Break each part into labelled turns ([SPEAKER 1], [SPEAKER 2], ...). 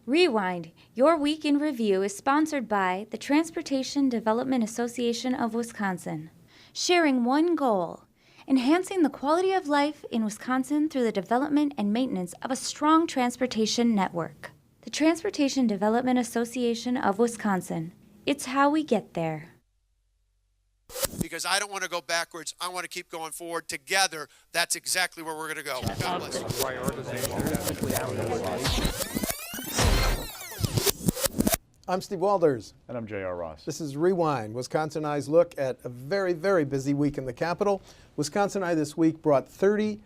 [SPEAKER 1] Rewind, your week in review is sponsored by the Transportation Development Association of Wisconsin, sharing one goal, enhancing the quality of life in Wisconsin through the development and maintenance of a strong transportation network. The Transportation Development Association of Wisconsin. It's how we get there.
[SPEAKER 2] Because I don't want to go backwards. I want to keep going forward. Together, that's exactly where we're going to go. God bless you.
[SPEAKER 3] I'm Steve Walders.
[SPEAKER 4] And I'm J.R. Ross.
[SPEAKER 3] This is Rewind, Wisconsin Eye's look at a very, very busy week in the Capitol. Wisconsin Eye this week broadcast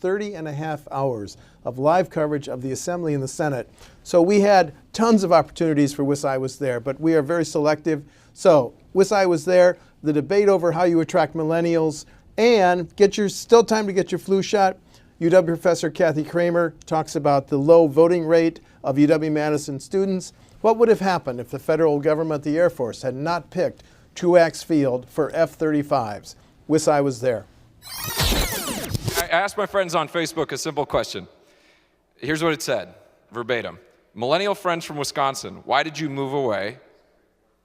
[SPEAKER 3] 30 and a half hours of live coverage of the Assembly and the Senate. So we had tons of opportunities for WIS Eye was there, but we are very selective. So WIS Eye was there, the debate over how you attract millennials, and still time to get your flu shot. UW professor Kathy Kramer talks about the low voting rate of UW-Madison students. What would have happened if the federal government, the Air Force, had not picked Truax Field for F-35s? WIS Eye was there.
[SPEAKER 5] I asked my friends on Facebook a simple question. Here's what it said, verbatim. Millennial friends from Wisconsin, why did you move away?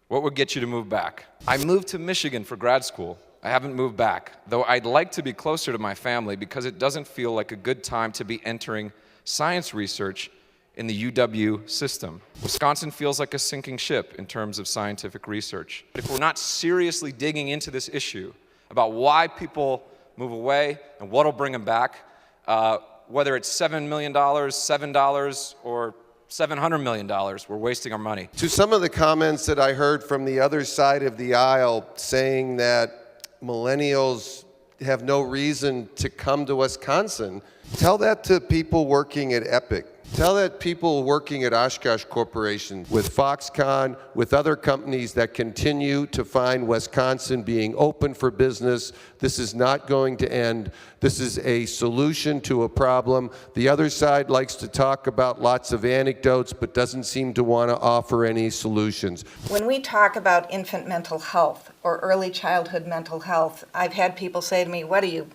[SPEAKER 5] What would get you to move back? I moved to Michigan for grad school. I haven't moved back, though I'd like to be closer to my family because it doesn't feel like a good time to be entering science research in the UW system. Wisconsin feels like a sinking ship in terms of scientific research. If we're not seriously digging into this issue about why people move away and what'll bring them back, whether it's $7 million, $7, or $700 million, we're wasting our money.
[SPEAKER 6] To some of the comments that I heard from the other side of the aisle saying that millennials have no reason to come to Wisconsin, tell that to people working at Epic. Tell that people working at Oshkosh Corporation, with Foxconn, with other companies that continue to find Wisconsin being open for business. This is not going to end. This is a solution to a problem. The other side likes to talk about lots of anecdotes, but doesn't seem to want to offer any solutions.
[SPEAKER 7] When we talk about infant mental health or early childhood mental health, I've had people say to me, what do you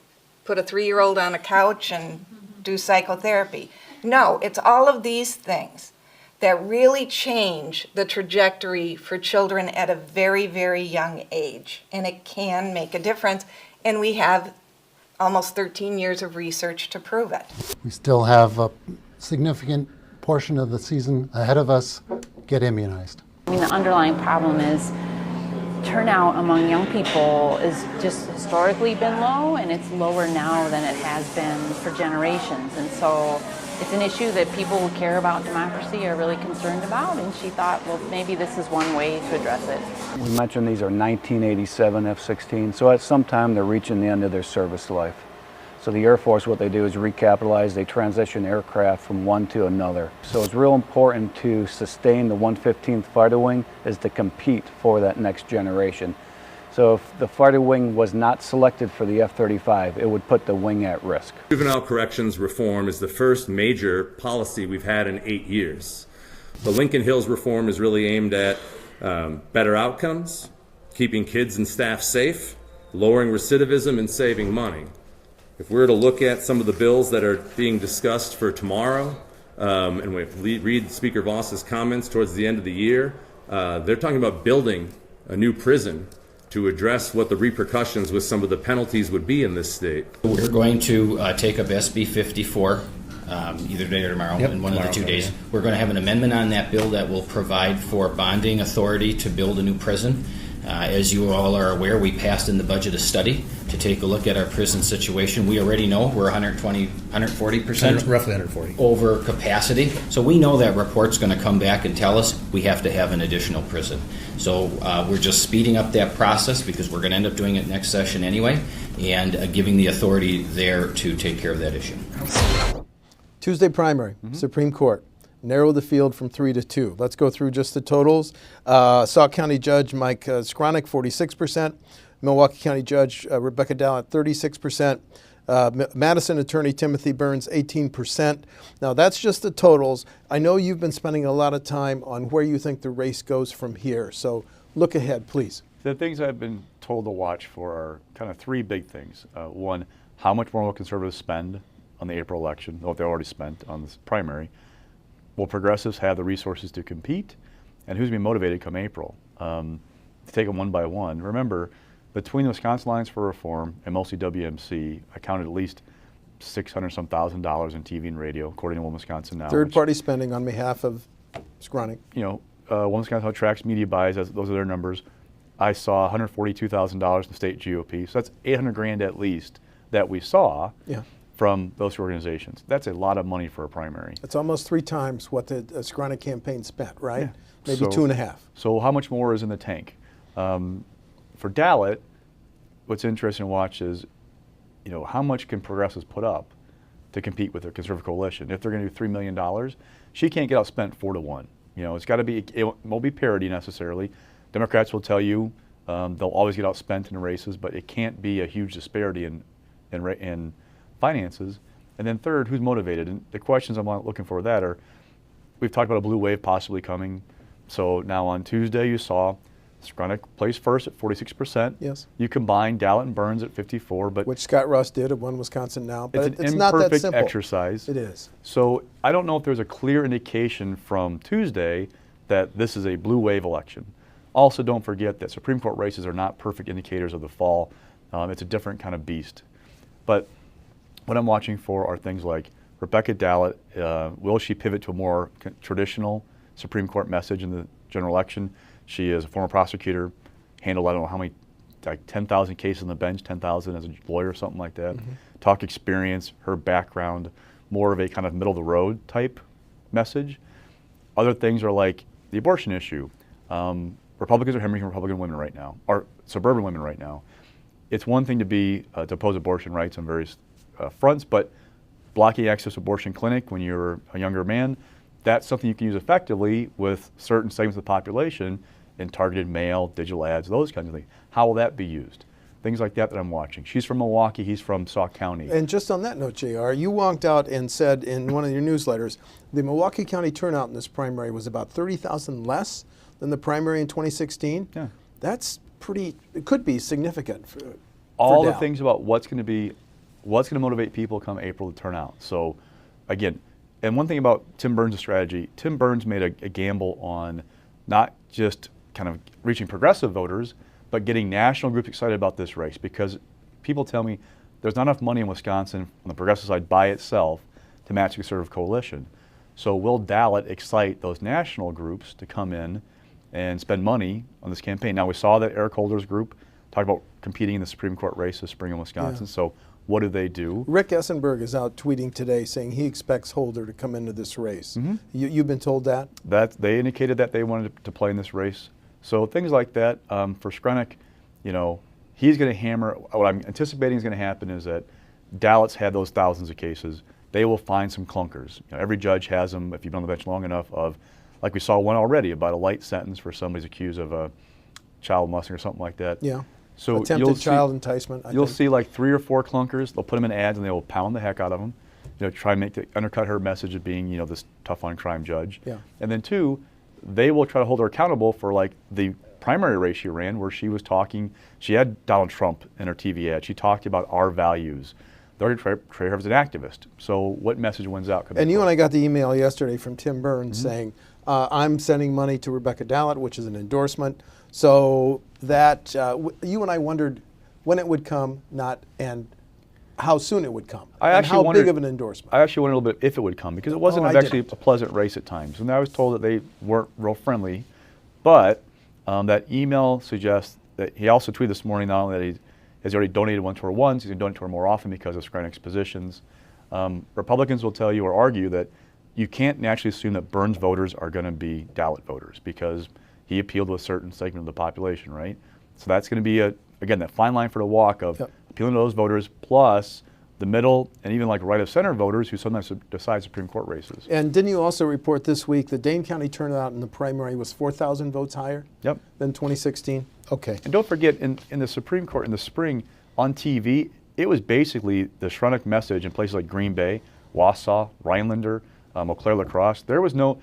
[SPEAKER 7] put a 3-year-old on a couch and do psychotherapy? No, it's all of these things that really change the trajectory for children at a very, very young age. And it can make a difference. And we have almost 13 years of research to prove it.
[SPEAKER 8] We still have a significant portion of the season ahead of us. Get immunized.
[SPEAKER 9] I mean, the underlying problem is turnout among young people is just historically been low, and it's lower now than it has been for generations. And so it's an issue that people who care about democracy are really concerned about, and she thought, well, maybe this is one way to address it.
[SPEAKER 4] We mentioned these are 1987 F-16, so at some time they're reaching the end of their service life. So the Air Force, what they do is recapitalize, they transition aircraft from one to another. So it's real important to sustain the 115th Fighter Wing is to compete for that next generation. So if the fighter wing was not selected for the F-35, it would put the wing at risk.
[SPEAKER 10] Juvenile corrections reform is the first major policy we've had in 8 years. The Lincoln Hills reform is really aimed at better outcomes, keeping kids and staff safe, lowering recidivism, and saving money. If we were to look at some of the bills that are being discussed for tomorrow, and we read Speaker Voss's comments towards the end of the year, they're talking about building a new prison to address what the repercussions with some of the penalties would be in this state.
[SPEAKER 11] We're going to take up SB 54 either today or tomorrow, in one of the 2 days. We're going to have an amendment on that bill that will provide for bonding authority to build a new prison. As you all are aware, we passed in the budget a study to take a look at our prison situation. We already know we're 140%,
[SPEAKER 12] roughly 140
[SPEAKER 11] over capacity. So we know that report's going to come back and tell us we have to have an additional prison. So we're just speeding up that process because we're going to end up doing it next session anyway, and giving the authority there to take care of that issue.
[SPEAKER 3] Tuesday primary, Supreme Court. Narrow the field from 3 to 2. Let's go through just the totals. Sauk County Judge Mike Skronik, 46%. Milwaukee County Judge Rebecca Dallett, 36%. Madison Attorney Timothy Burns, 18%. Now that's just the totals. I know you've been spending a lot of time on where you think the race goes from here. So look ahead, please.
[SPEAKER 4] The things I've been told to watch for are kind of 3 big things. One, how much more will conservatives spend on the April election, what they already spent on this primary.
[SPEAKER 12] will progressives have the resources to compete, and who's going to be motivated come April to take them one by one? Remember, between the Wisconsin Alliance for Reform and mostly WMC, I counted at least $600-some thousand in TV and radio, according to One Wisconsin Now.
[SPEAKER 3] Third-party spending on behalf of Skronik.
[SPEAKER 12] You know, One Wisconsin Now tracks media buys, those are their numbers. I saw $142,000 in the state GOP, so that's $800,000 at least that we saw from those two organizations. That's a lot of money for a primary.
[SPEAKER 3] It's almost 3 times what the Skronik campaign spent, right?
[SPEAKER 12] Yeah.
[SPEAKER 3] Maybe 2.5.
[SPEAKER 12] So how much more is in the tank? For Dalit, what's interesting to watch is, you know, how much can progressives put up to compete with their conservative coalition? If they're going to do $3 million, she can't get outspent 4-1. You know, it's got to be, it won't be parity necessarily. Democrats will tell you they'll always get outspent in races, but it can't be a huge disparity in finances. And then third, who's motivated? And the questions I'm looking for that are, we've talked about a blue wave possibly coming. So now on Tuesday you saw Skronik placed first at 46%.
[SPEAKER 3] Yes.
[SPEAKER 12] You combine Dalit and Burns at 54, but
[SPEAKER 3] which Scott Russ did at One Wisconsin Now. But
[SPEAKER 12] it's an
[SPEAKER 3] not that
[SPEAKER 12] imperfect
[SPEAKER 3] simple.
[SPEAKER 12] exercise.
[SPEAKER 3] It is.
[SPEAKER 12] So I don't know if there's a clear indication from Tuesday that this is a blue wave election. Also, don't forget that Supreme Court races are not perfect indicators of the fall. It's a different kind of beast. But what I'm watching for are things like Rebecca Dalit. Will she pivot to a more traditional Supreme Court message in the general election? She is a former prosecutor, handled I don't know how many, like 10,000 cases on the bench, 10,000 as a lawyer, something like that. Talk experience, her background, more of a kind of middle of the road type message. Other things are like the abortion issue. Republicans are hemming Republican women right now, or suburban women right now. It's one thing to be to oppose abortion rights on various fronts, but blocking access to abortion clinic when you're a younger man, that's something you can use effectively with certain segments of the population in targeted mail, digital ads, those kinds of things. How will that be used? Things like that I'm watching. She's from Milwaukee, he's from Sauk County.
[SPEAKER 3] And just on that note, JR, you walked out and said in one of your newsletters, the Milwaukee County turnout in this primary was about 30,000 less than the primary in 2016.
[SPEAKER 12] Yeah.
[SPEAKER 3] That's pretty, it could be significant for
[SPEAKER 12] all
[SPEAKER 3] Dow.
[SPEAKER 12] the things about what's going to motivate people come April to turn out. So again, and one thing about Tim Burns' strategy, Tim Burns made a gamble on not just kind of reaching progressive voters, but getting national groups excited about this race, because people tell me there's not enough money in Wisconsin on the progressive side by itself to match the conservative coalition. So will Dalit excite those national groups to come in and spend money on this campaign? Now we saw that Eric Holder's group talk about competing in the Supreme Court race this spring in Wisconsin.
[SPEAKER 3] Yeah.
[SPEAKER 12] So what do they do?
[SPEAKER 3] Rick Essenberg is out tweeting today saying he expects Holder to come into this race. You've been told that?
[SPEAKER 12] They indicated that they wanted to play in this race. So things like that. For Skronik, you know, he's going to hammer. What I'm anticipating is going to happen is that Dalit's had those thousands of cases. They will find some clunkers. You know, every judge has them, if you've been on the bench long enough, of, like we saw one already, about a light sentence for somebody's accused of a child molesting or something like that.
[SPEAKER 3] Yeah.
[SPEAKER 12] So
[SPEAKER 3] attempted child enticement.
[SPEAKER 12] You'll see like 3 or 4 clunkers. They'll put them in ads and they will pound the heck out of them. You know, try and undercut her message of being, you know, this tough on crime judge.
[SPEAKER 3] Yeah.
[SPEAKER 12] And then 2, they will try to hold her accountable for like the primary race she ran, where she was talking. She had Donald Trump in her TV ad. She talked about our values. They're going to try her as an activist. So what message wins out?
[SPEAKER 3] And you and I got the email yesterday from Tim Burns saying, I'm sending money to Rebecca Dalit, which is an endorsement. So that you and I wondered when it would come, and how soon it would come, and how big of an endorsement.
[SPEAKER 12] I actually wondered a little bit if it would come, because it wasn't actually a pleasant race at times. And I was told that they weren't real friendly. But that email suggests that he also tweeted this morning not only that he has already donated one to her once, he's going to donate to her more often because of Skronik's positions. Republicans will tell you or argue that you can't naturally assume that Burns voters are going to be Dalit voters, because he appealed to a certain segment of the population, right? So that's going to be, again, that fine line for the walk of appealing to those voters, plus the middle and even like right of center voters who sometimes decide Supreme Court races.
[SPEAKER 3] And didn't you also report this week that Dane County turnout in the primary was 4,000 votes higher than 2016? Okay.
[SPEAKER 12] And don't forget, in the Supreme Court in the spring on TV, it was basically the Skronik message in places like Green Bay, Wausau, Rhinelander, Eau Claire, La Crosse. There was no,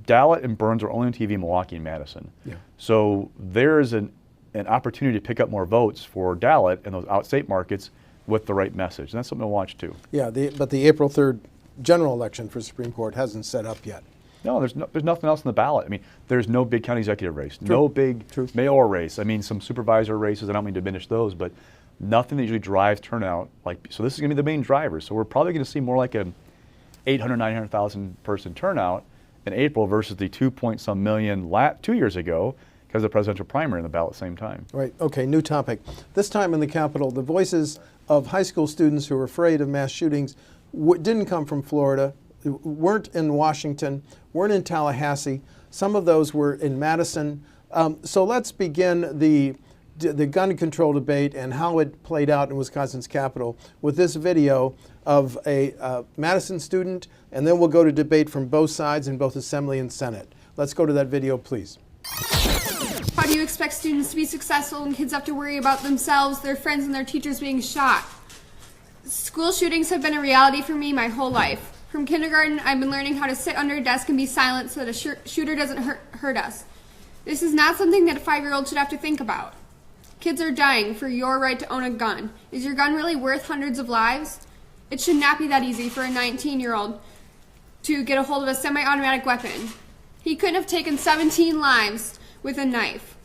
[SPEAKER 12] Dalit and Burns were only on TV in Milwaukee and Madison.
[SPEAKER 3] Yeah.
[SPEAKER 12] So there is an opportunity to pick up more votes for Dalit in those outstate markets with the right message. And that's something to watch too.
[SPEAKER 3] Yeah, but the April 3rd general election for Supreme Court hasn't set up yet.
[SPEAKER 12] No, there's nothing else on the ballot. I mean, there's no big county executive race, no big mayoral race. I mean, some supervisor races, I don't mean to diminish those, but nothing that usually drives turnout. So this is going to be the main driver. So we're probably going to see more like a 800, 900,000 person turnout in April versus the 2-point-some million 2 years ago because of the presidential primary in the ballot at the same time.
[SPEAKER 3] Right, okay, new topic. This time in the Capitol, the voices of high school students who are afraid of mass shootings didn't come from Florida, weren't in Washington, weren't in Tallahassee. Some of those were in Madison. So let's begin the gun control debate and how it played out in Wisconsin's Capitol with this video of a Madison student, and then we'll go to debate from both sides in both Assembly and Senate. Let's go to that video, please.
[SPEAKER 13] How do you expect students to be successful when kids have to worry about themselves, their friends, and their teachers being shot? School shootings have been a reality for me my whole life. From kindergarten, I've been learning how to sit under a desk and be silent so that a shooter doesn't hurt us. This is not something that a 5-year-old should have to think about. Kids are dying for your right to own a gun. Is your gun really worth hundreds of lives? It should not be that easy for a 19-year-old to get a hold of a semi-automatic weapon. He couldn't have taken 17 lives with a knife.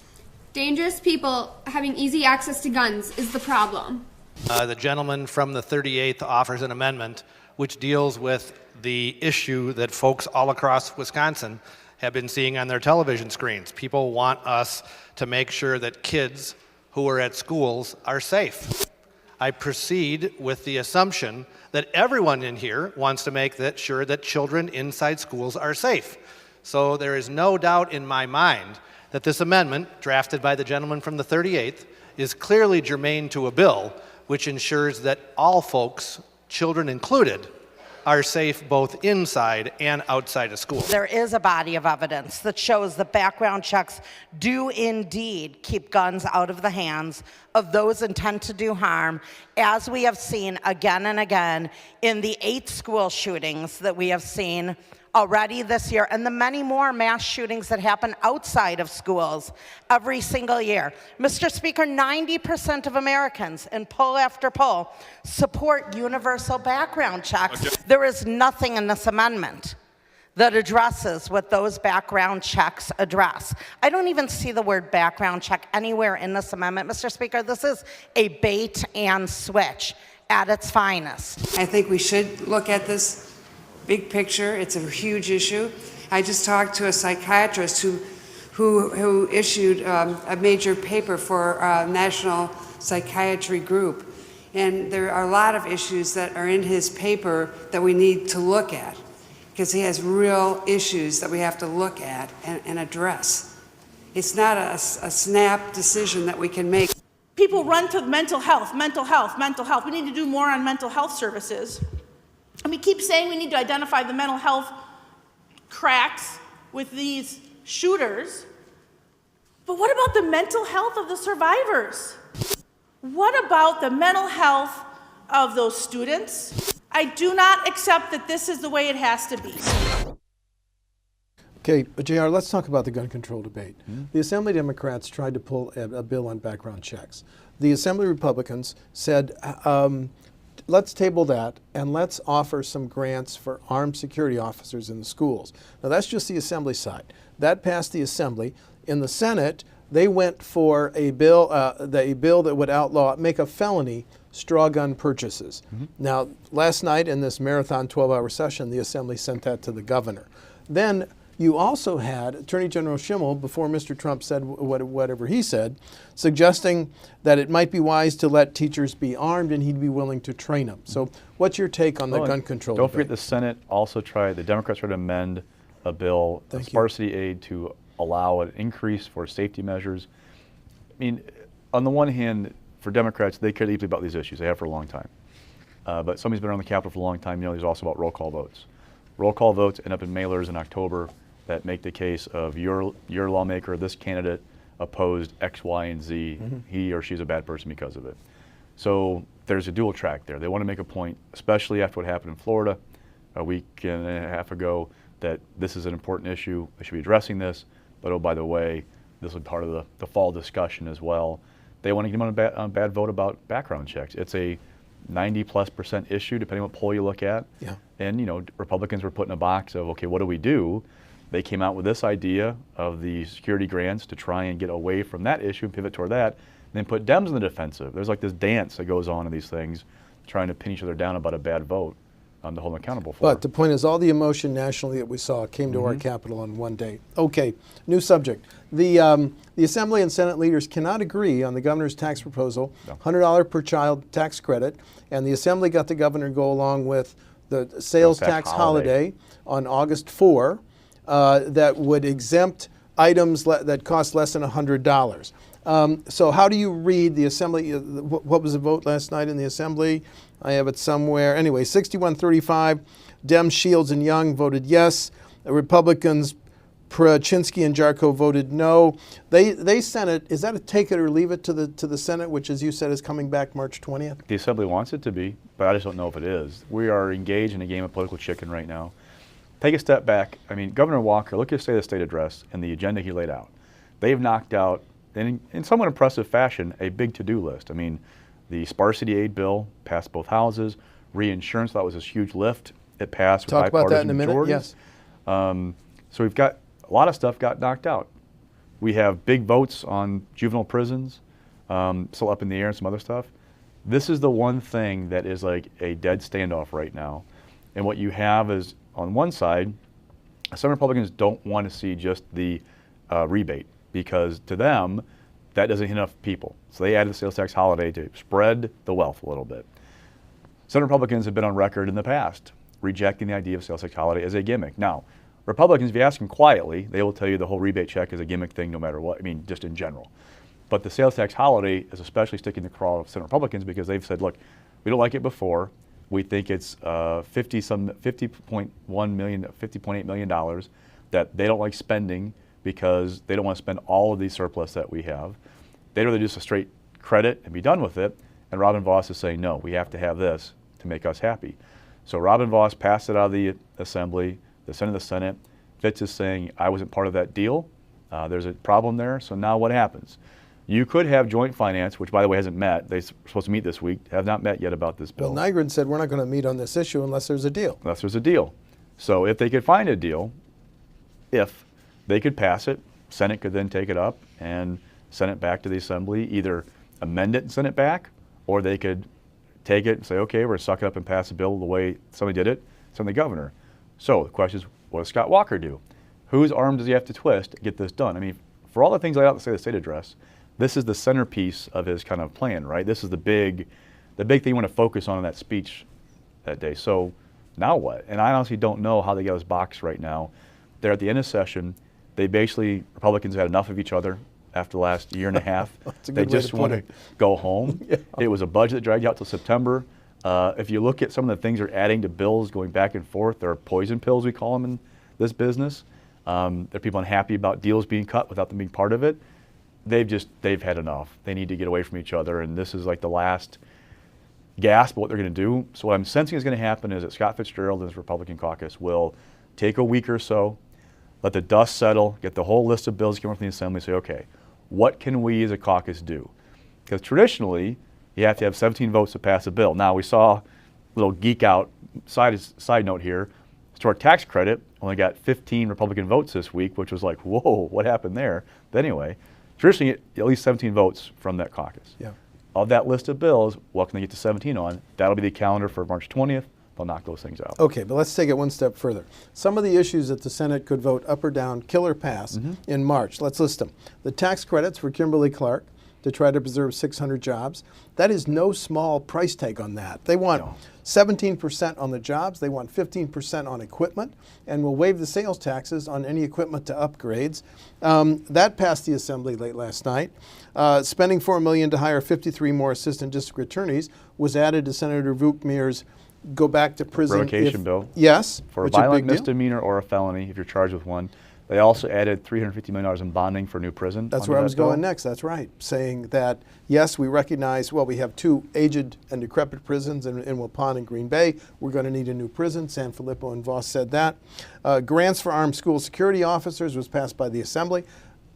[SPEAKER 13] Dangerous people having easy access to guns is the problem.
[SPEAKER 14] The gentleman from the 38th offers an amendment which deals with the issue that folks all across Wisconsin have been seeing on their television screens. People want us to make sure that kids who are at schools are safe. I proceed with the assumption that everyone in here wants to make sure that children inside schools are safe. So there is no doubt in my mind that this amendment, drafted by the gentleman from the 38th, is clearly germane to a bill which ensures that all folks, children included, are safe both inside and outside of school.
[SPEAKER 15] There is a body of evidence that shows that background checks do indeed keep guns out of the hands of those intent to do harm, as we have seen again and again in the 8 school shootings that we have seen already this year, and the many more mass shootings that happen outside of schools every single year. Mr. Speaker, 90% of Americans, in poll after poll, support universal background checks. Okay. There is nothing in this amendment that addresses what those background checks address. I don't even see the word background check anywhere in this amendment. Mr. Speaker, this is a bait and switch at its finest.
[SPEAKER 16] I think we should look at this big picture. It's a huge issue. I just talked to a psychiatrist who issued a major paper for a national psychiatry group. And there are a lot of issues that are in his paper that we need to look at, because he has real issues that we have to look at and address. It's not a snap decision that we can make.
[SPEAKER 17] People run to mental health, mental health, mental health. We need to do more on mental health services. And we keep saying we need to identify the mental health cracks with these shooters. But what about the mental health of the survivors? What about the mental health of those students? I do not accept that this is the way it has to be.
[SPEAKER 3] Okay, JR, let's talk about the gun control debate. The Assembly Democrats tried to pull a bill on background checks. The Assembly Republicans said, let's table that and let's offer some grants for armed security officers in the schools. Now that's just the Assembly side. That passed the Assembly. In the Senate, they went for a bill that would make a felony straw gun purchases. Now, last night in this marathon 12-hour session, the Assembly sent that to the governor. Then you also had Attorney General Schimmel, before Mr. Trump said whatever he said, suggesting that it might be wise to let teachers be armed and he'd be willing to train them. So what's your take on the gun control
[SPEAKER 12] Don't
[SPEAKER 3] debate?
[SPEAKER 12] forget the Senate also the Democrats tried to amend a bill, sparsity aid, to allow an increase for safety measures. I mean, on the one hand, for Democrats, they care deeply about these issues. They have for a long time. But somebody's been around the Capitol for a long time. You know, there's also about roll call votes. Roll call votes end up in mailers in October that make the case of your lawmaker, this candidate, opposed X, Y, and Z. He or she's a bad person because of it. So there's a dual track there. They want to make a point, especially after what happened in Florida a week and a half ago, that this is an important issue. They should be addressing this. But oh, by the way, this will be part of the fall discussion as well. They want to get them on a bad vote about background checks. It's a 90+% issue, depending on what poll you look at.
[SPEAKER 3] Yeah.
[SPEAKER 12] And you know, Republicans were put in a box of, okay, what do we do? They came out with this idea of the security grants to try and get away from that issue and pivot toward that, and then put Dems in the defensive. There's like this dance that goes on in these things, trying to pin each other down about a bad vote to hold them accountable for.
[SPEAKER 3] But the point is, all the emotion nationally that we saw came to our capital on one day. Okay, new subject. The Assembly and Senate leaders cannot agree on the governor's tax proposal, $100 per child tax credit, and the Assembly got the governor to go along with the sales tax holiday on August 4 that would exempt items that cost less than $100. So how do you read the Assembly? What was the vote last night in the Assembly? I have it somewhere. Anyway, 61-35. Dems, Shields, and Young voted yes. The Republicans, Prachinsky and Jarko, voted no. They sent it. Is that a take it or leave it to the Senate, which, as you said, is coming back March 20th?
[SPEAKER 12] The Assembly wants it to be, but I just don't know if it is. We are engaged in a game of political chicken right now. Take a step back. I mean, Governor Walker, look at his State of the State address and the agenda he laid out. They've knocked out, in somewhat impressive fashion, a big to-do list. I mean, the sparsity aid bill passed both houses. Reinsurance, that was this huge lift. It passed with bipartisan
[SPEAKER 3] Talk about that in a minute,
[SPEAKER 12] majorities.
[SPEAKER 3] yes.
[SPEAKER 12] So we've got a lot of stuff got knocked out. We have big votes on juvenile prisons, still up in the air, and some other stuff. This is the one thing that is like a dead standoff right now. And what you have is, on one side, some Republicans don't want to see just the rebate, because to them, that doesn't hit enough people. So they added the sales tax holiday to spread the wealth a little bit. Some Republicans have been on record in the past rejecting the idea of sales tax holiday as a gimmick. Now, Republicans, if you ask them quietly, they will tell you the whole rebate check is a gimmick thing no matter what, I mean, just in general. But the sales tax holiday is especially sticking the craw of Senate Republicans because they've said, look, we don't like it before. We think it's $50.8 million that they don't like spending because they don't want to spend all of the surplus that we have. They'd rather just a straight credit and be done with it. And Robin Vos is saying, no, we have to have this to make us happy. So Robin Vos passed it out of the Assembly, the Senate. Fitz is saying, I wasn't part of that deal. There's a problem there. So now what happens? You could have joint finance, which, by the way, hasn't met. They're supposed to meet this week, have not met yet about this bill.
[SPEAKER 3] Well, Nygren said we're not going to meet on this issue unless there's a deal.
[SPEAKER 12] Unless there's a deal. So if they could find a deal, if they could pass it, Senate could then take it up and send it back to the Assembly, either amend it and send it back, or they could take it and say, okay, we're going to suck it up and pass a bill the way somebody did it, send the governor. So the question is, what does Scott Walker do? Whose arm does he have to twist to get this done? I mean, for all the things laid out in the State of the State address, this is the centerpiece of his kind of plan, right? This is the big thing you want to focus on in that speech that day. So now what? And I honestly don't know how they get this box right now. They're at the end of session. They basically, Republicans had enough of each other after the last year and a half. They just want to go home. Yeah. It was a budget that dragged out till September. If you look at some of the things they're adding to bills going back and forth, there are poison pills, we call them in this business. There are people unhappy about deals being cut without them being part of it. They've had enough. They need to get away from each other, and this is like the last gasp of what they're going to do. So what I'm sensing is going to happen is that Scott Fitzgerald and his Republican caucus will take a week or so, let the dust settle, get the whole list of bills coming from the Assembly, and say, okay, what can we as a caucus do? Because traditionally, you have to have 17 votes to pass a bill. Now, we saw a little geek out side note here. Historic tax credit only got 15 Republican votes this week, which was like, whoa, what happened there? But anyway, traditionally, at least 17 votes from that caucus.
[SPEAKER 3] Yeah.
[SPEAKER 12] Of that list of bills, what can they get to 17 on? That'll be the calendar for March 20th. They'll knock those things out.
[SPEAKER 3] Okay, but let's take it one step further. Some of the issues that the Senate could vote up or down, kill or pass, in March. Let's list them. The tax credits for Kimberly-Clark to try to preserve 600 jobs. That is no small price tag on that. They want 17% on the jobs. They want 15% on equipment, and will waive the sales taxes on any equipment to upgrades. That passed the Assembly late last night. Spending $4 million to hire 53 more assistant district attorneys was added to Senator Vukmir's go back to prison.
[SPEAKER 12] Revocation bill.
[SPEAKER 3] Yes.
[SPEAKER 12] For a violent misdemeanor or a felony, if you're charged with one. They also added $350 million in bonding for a new prison.
[SPEAKER 3] That's where I was going next. That's right. Saying that, yes, we recognize, well, we have two aged and decrepit prisons in Waupun and Green Bay. We're going to need a new prison. San Filippo and Voss said that. Grants for armed school security officers was passed by the Assembly.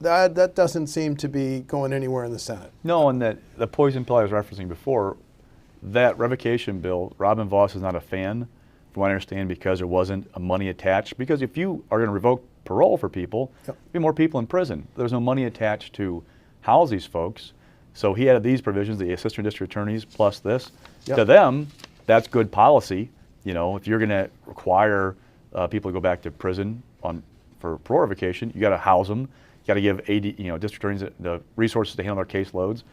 [SPEAKER 3] That doesn't seem to be going anywhere in the Senate.
[SPEAKER 12] No, and that the poison pill I was referencing before, that revocation bill, Robin Vos is not a fan, from what I understand, because there wasn't a money attached. Because if you are going to revoke parole for people, be more people in prison. There's no money attached to house these folks. So he added these provisions, the assistant district attorneys plus this. To them, that's good policy. You know, if you're going to require people to go back to prison for parole revocation, you got to house them. You got to give district attorneys the resources to handle their caseloads.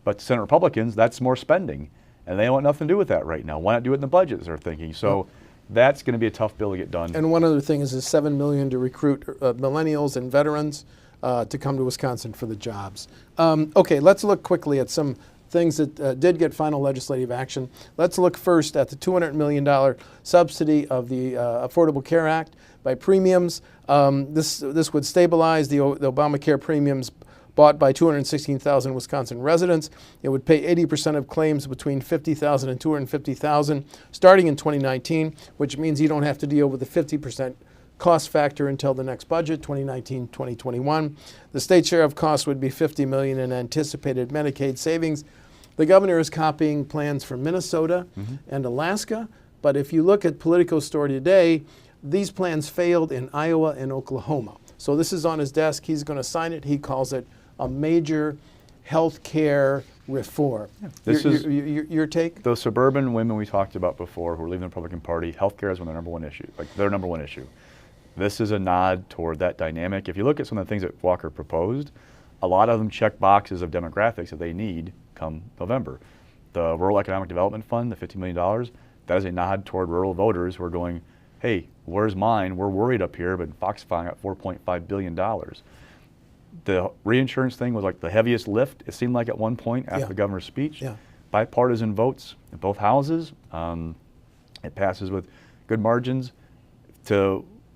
[SPEAKER 12] But Senate Republicans, that's more spending, and they want nothing to do with that right now. Why not do it in the budgets? They're thinking. So that's going to be a tough bill to get done.
[SPEAKER 3] And one other thing is the $7 million to recruit millennials and veterans to come to Wisconsin for the jobs. Okay, let's look quickly at some things that did get final legislative action. Let's look first at the $200 million subsidy of the Affordable Care Act by premiums. This would stabilize the Obamacare premiums bought by 216,000 Wisconsin residents. It would pay 80% of claims between $50,000 and $250,000 starting in 2019, which means you don't have to deal with the 50% cost factor until the next budget, 2019-2021. The state share of costs would be $50 million in anticipated Medicaid savings. The governor is copying plans from Minnesota and Alaska, but if you look at Politico story today, these plans failed in Iowa and Oklahoma. So this is on his desk. He's going to sign it. He calls it a major health care reform.
[SPEAKER 12] This is
[SPEAKER 3] your take?
[SPEAKER 12] The suburban women we talked about before who are leaving the Republican Party, health care is one of their number one issue, like their number one issue. This is a nod toward that dynamic. If you look at some of the things that Walker proposed, a lot of them check boxes of demographics that they need come November. The Rural Economic Development Fund, the $50 million, that is a nod toward rural voters who are going, hey, where's mine? We're worried up here, but Foxconn got $4.5 billion. The reinsurance thing was like the heaviest lift, it seemed like at one point after the governor's speech. Bipartisan votes in both houses. It passes with good margins.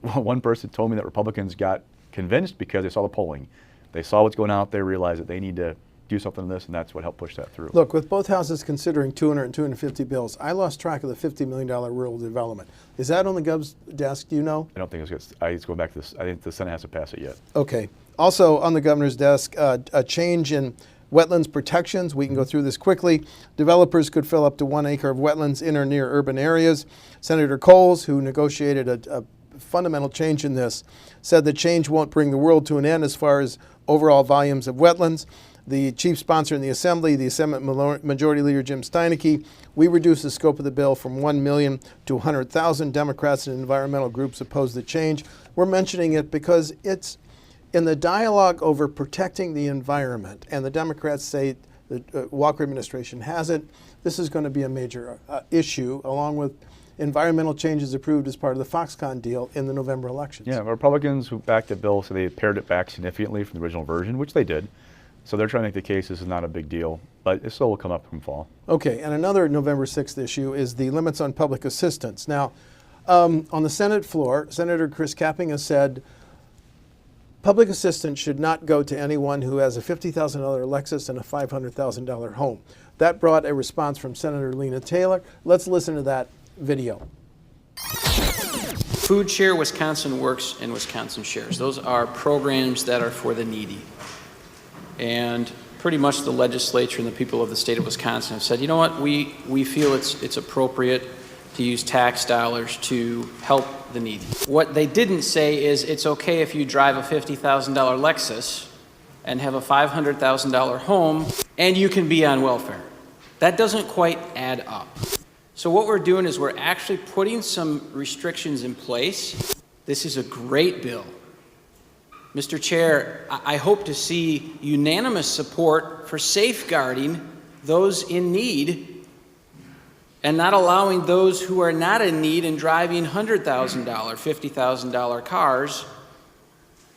[SPEAKER 12] One person told me that Republicans got convinced because they saw the polling. They saw what's going on out there, realized that they need to do something on this, and that's what helped push that through.
[SPEAKER 3] Look, with both houses considering 200 and 250 bills, I lost track of the $50 million rural development. Is that on the Gov's desk? Do you know?
[SPEAKER 12] I don't think it's going back to this. I think the Senate has to pass it yet.
[SPEAKER 3] Okay. Also on the governor's desk, a change in wetlands protections. We can go through this quickly. Developers could fill up to 1 acre of wetlands in or near urban areas. Senator Coles, who negotiated a fundamental change in this, said the change won't bring the world to an end as far as overall volumes of wetlands. The chief sponsor in the Assembly, the Senate Majority Leader Jim Steineke, we reduced the scope of the bill from 1 million to 100,000. Democrats and environmental groups oppose the change. We're mentioning it because it's in the dialogue over protecting the environment, and the Democrats say the Walker administration has it. This is going to be a major issue, along with environmental changes approved as part of the Foxconn deal in the November elections.
[SPEAKER 12] Yeah, Republicans who backed the bill, so they pared it back significantly from the original version, which they did. So they're trying to make the case this is not a big deal, but it still will come up from fall.
[SPEAKER 3] Okay, and another November 6th issue is the limits on public assistance. Now, on the Senate floor, Senator Chris Kapping has said public assistance should not go to anyone who has a $50,000 Lexus and a $500,000 home. That brought a response from Senator Lena Taylor. Let's listen to that video.
[SPEAKER 18] Food Share Wisconsin Works and Wisconsin Shares. Those are programs that are for the needy. And pretty much the legislature and the people of the state of Wisconsin have said, you know what, we feel it's appropriate to use tax dollars to help the needy. What they didn't say is it's okay if you drive a $50,000 Lexus and have a $500,000 home and you can be on welfare. That doesn't quite add up. So what we're doing is we're actually putting some restrictions in place. This is a great bill. Mr. Chair, I hope to see unanimous support for safeguarding those in need and not allowing those who are not in need and driving $100,000, $50,000 cars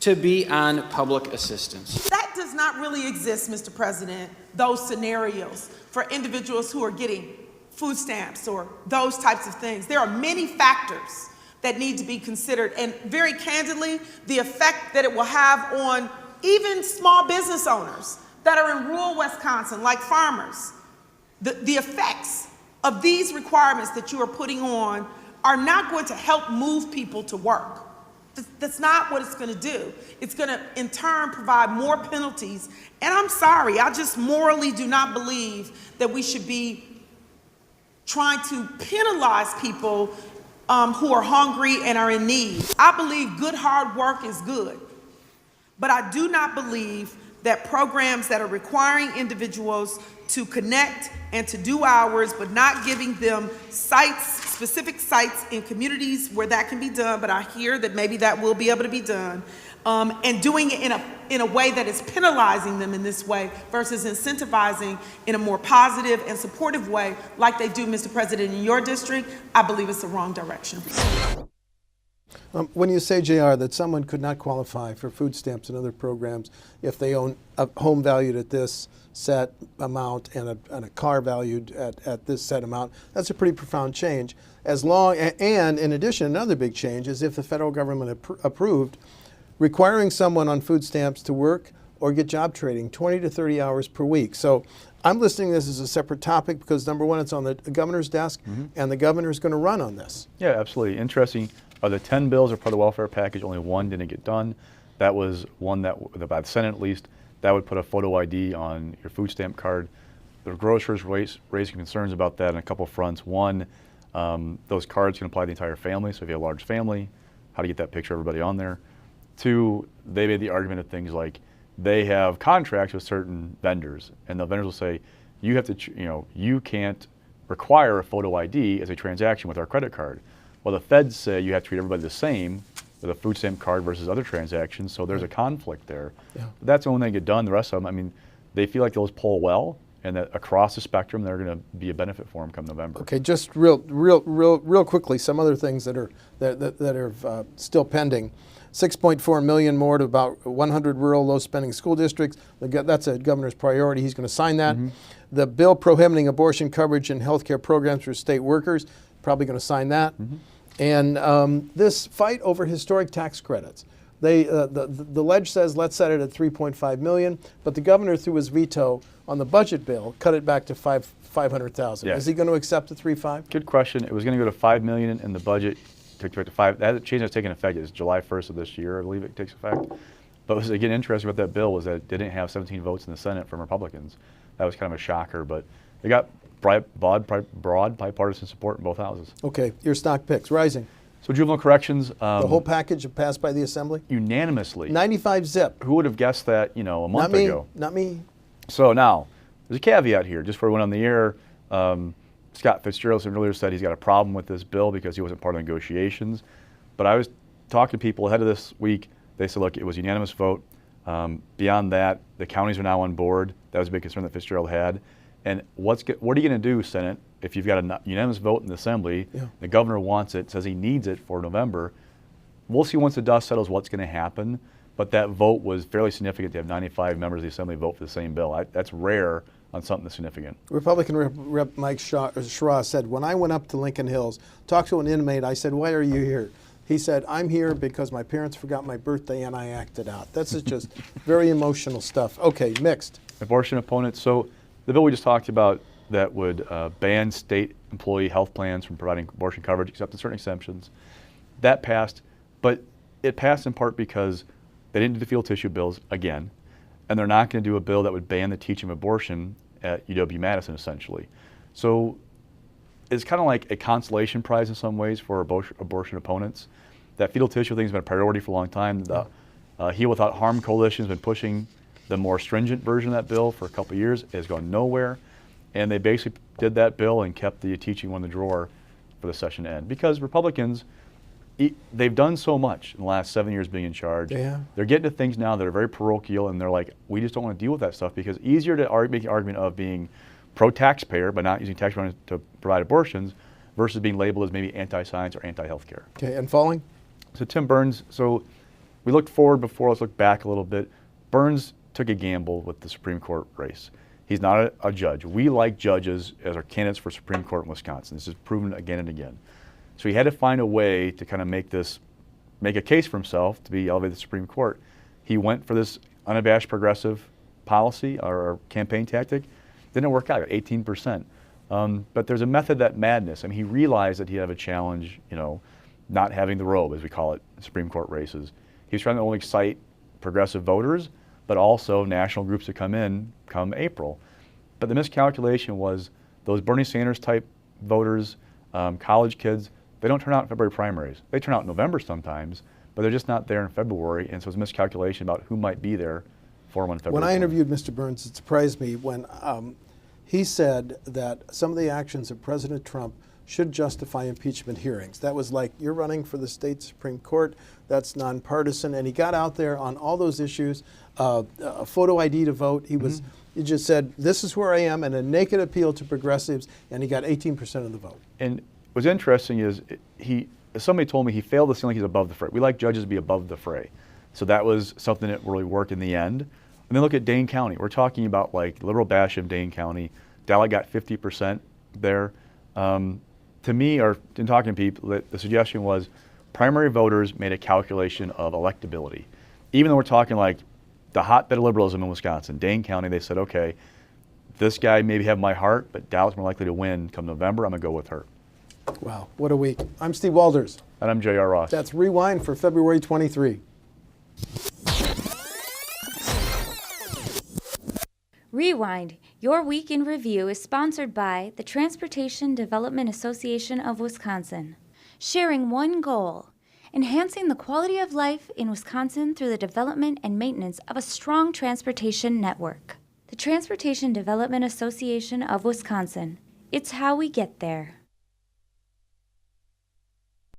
[SPEAKER 18] to be on public assistance.
[SPEAKER 17] That does not really exist, Mr. President, those scenarios for individuals who are getting food stamps or those types of things. There are many factors that need to be considered, and very candidly, the effect that it will have on even small business owners that are in rural Wisconsin, like farmers. The effects of these requirements that you are putting on are not going to help move people to work. That's not what it's going to do. It's going to, in turn, provide more penalties. And I'm sorry, I just morally do not believe that we should be trying to penalize people who are hungry and are in need. I believe good hard work is good, but I do not believe that programs that are requiring individuals to connect and to do hours, but not giving them sites, specific sites in communities where that can be done, but I hear that maybe that will be able to be done, and doing it in a way that is penalizing them in this way versus incentivizing in a more positive and supportive way like they do, Mr. President, in your district, I believe it's the wrong direction.
[SPEAKER 3] When you say, JR, that someone could not qualify for food stamps and other programs if they own a home valued at this set amount and a car valued at this set amount, that's a pretty profound change. And in addition, another big change is if the federal government approved requiring someone on food stamps to work or get job training 20 to 30 hours per week. So I'm listing this as a separate topic because, number one, it's on the governor's desk, and the governor is going to run on this.
[SPEAKER 12] Yeah, absolutely. Interesting. Of the 10 bills are part of the welfare package, only one didn't get done. That was one that, by the Senate at least, that would put a photo ID on your food stamp card. The grocers raising concerns about that on a couple fronts. One, those cards can apply to the entire family, so if you have a large family, how to get that picture of everybody on there. Two, they made the argument of things like they have contracts with certain vendors, and the vendors will say, you have to, you can't require a photo ID as a transaction with our credit card. Well, the feds say you have to treat everybody the same with a food stamp card versus other transactions, so there's a conflict there. Yeah. That's the only thing that get done. The rest of them, I mean, they feel like those poll well, and that across the spectrum, they're going to be a benefit for them come November.
[SPEAKER 3] Okay, just real quickly, some other things that are still pending. 6.4 million more to about 100 rural low-spending school districts. That's a governor's priority. He's going to sign that. The bill prohibiting abortion coverage in healthcare programs for state workers, probably going to sign that. And this fight over historic tax credits. The ledge says let's set it at 3.5 million, but the governor, through his veto on the budget bill, cut it back to 500,000.
[SPEAKER 12] Yeah.
[SPEAKER 3] Is he going to accept the 3.5?
[SPEAKER 12] Good question. It was going to go to 5 million in the budget. Took it to 5. That change has taken effect. It's July 1st of this year, I believe it takes effect. But what was again interesting about that bill was that it didn't have 17 votes in the Senate from Republicans. That was kind of a shocker, but it got broad bipartisan support in both houses.
[SPEAKER 3] Okay, your stock picks, rising.
[SPEAKER 12] So juvenile corrections.
[SPEAKER 3] The whole package passed by the Assembly?
[SPEAKER 12] Unanimously.
[SPEAKER 3] 95 zip.
[SPEAKER 12] Who would have guessed that, a month ago?
[SPEAKER 3] Not me.
[SPEAKER 12] So now, there's a caveat here, just before we went on the air. Scott Fitzgerald earlier said he's got a problem with this bill because he wasn't part of the negotiations. But I was talking to people ahead of this week. They said, look, it was a unanimous vote. Beyond that, the counties are now on board. That was a big concern that Fitzgerald had. And what are you going to do, Senate, if you've got a unanimous vote in the Assembly, the governor wants it, says he needs it for November. We'll see once the dust settles what's going to happen. But that vote was fairly significant to have 95 members of the Assembly vote for the same bill. That's rare on something that's significant.
[SPEAKER 3] Republican Rep Mike Schra said, when I went up to Lincoln Hills, talked to an inmate, I said, why are you here? He said, I'm here because my parents forgot my birthday and I acted out. This is just very emotional stuff. Okay, mixed.
[SPEAKER 12] Abortion opponents. So the bill we just talked about that would ban state employee health plans from providing abortion coverage, except in certain exemptions, that passed. But it passed in part because they didn't do the fetal tissue bills again, and they're not going to do a bill that would ban the teaching of abortion at UW-Madison, essentially. So it's kind of like a consolation prize in some ways for abortion opponents. That fetal tissue thing has been a priority for a long time. The Heal Without Harm Coalition has been pushing the more stringent version of that bill for a couple of years. It has gone nowhere. And they basically did that bill and kept the teaching one in the drawer for the session to end. Because Republicans, they've done so much in the last 7 years being in charge.
[SPEAKER 3] Yeah.
[SPEAKER 12] They're getting to things now that are very parochial, and they're like, we just don't want to deal with that stuff because it's easier to make the argument of being pro-taxpayer by not using tax money to provide abortions versus being labeled as maybe anti-science or anti-healthcare.
[SPEAKER 3] Okay, and falling?
[SPEAKER 12] So Tim Burns, so we looked forward before, let's look back a little bit. Burns took a gamble with the Supreme Court race. He's not a judge. We like judges as our candidates for Supreme Court in Wisconsin. This is proven again and again. So he had to find a way to kind of make a case for himself to be elevated to the Supreme Court. He went for this unabashed progressive policy or campaign tactic. Didn't work out, 18%. But there's a method that madness. I mean, he realized that he had a challenge, not having the robe, as we call it, in Supreme Court races. He was trying to only cite progressive voters, but also national groups that come in come April. But the miscalculation was those Bernie Sanders type voters, college kids, They don't turn out in February primaries. They turn out in November sometimes, but they're just not there in February, and so it's a miscalculation about who might be there for one February.
[SPEAKER 3] When I interviewed Mr. Burns, it surprised me when he said that some of the actions of President Trump should justify impeachment hearings. That was like, you're running for the state Supreme Court, that's nonpartisan, and he got out there on all those issues, a photo ID to vote. He just said, this is where I am, and a naked appeal to progressives, and he got 18% of the vote.
[SPEAKER 12] And what's interesting is somebody told me he failed to seem like he's above the fray. We like judges to be above the fray. So that was something that really worked in the end. And then look at Dane County. We're talking about like liberal bash of Dane County. Dallin got 50% there. To me, or in talking to people, the suggestion was primary voters made a calculation of electability. Even though we're talking like the hotbed of liberalism in Wisconsin, Dane County, they said, okay, this guy maybe have my heart, but Dallas more likely to win come November, I'm gonna go with her.
[SPEAKER 3] Wow, what a week. I'm Steve Walders.
[SPEAKER 12] And I'm J.R. Ross.
[SPEAKER 3] That's Rewind for February 23.
[SPEAKER 1] Rewind, your week in review is sponsored by the Transportation Development Association of Wisconsin. Sharing one goal, enhancing the quality of life in Wisconsin through the development and maintenance of a strong transportation network. The Transportation Development Association of Wisconsin. It's how we get there.